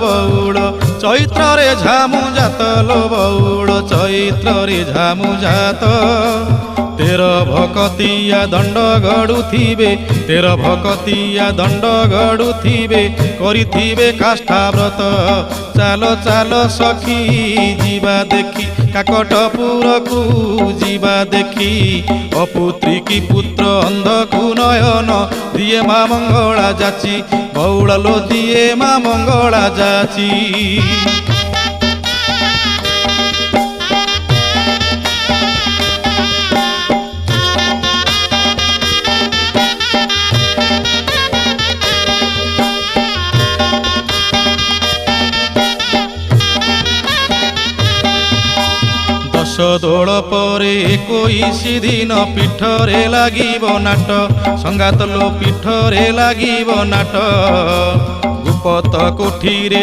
ବଉଳ ଚୈତ୍ରରେ ଝାମୁ ଜାତ ଲୋ ବଉଳ ଚୈତ୍ରରେ ଝାମୁ ଜାତ ତେର ଭକତିଆ ଦଣ୍ଡ ଗଡ଼ୁଥିବେ ତେର ଭକତିଆ ଦଣ୍ଡ ଗଡ଼ୁଥିବେ କରିଥିବେ କାଷ୍ଠାବ୍ରତ ଚାଲ ଚାଲ ସଖୀ ଯିବା ଦେଖି କାକଟପୁରକୁ ଯିବା ଦେଖି ଅପୁତ୍ରୀ କି ପୁତ୍ର ଅନ୍ଧକୁ ନୟନ ଦିଏ ମା ମଙ୍ଗଳା ଯାଚି ବଉଳ ଲୋ ଦିଏ ମା ମଙ୍ଗଳା ଯାଚି। ଦୋଳ ପରେ 21 ଦିନ ପୀଠରେ ଲାଗିବ ନାଟ ସଙ୍ଗାତ ଲୋ ପୀଠରେ ଲାଗିବ ନାଟ ଗୁପତ କୋଠିରେ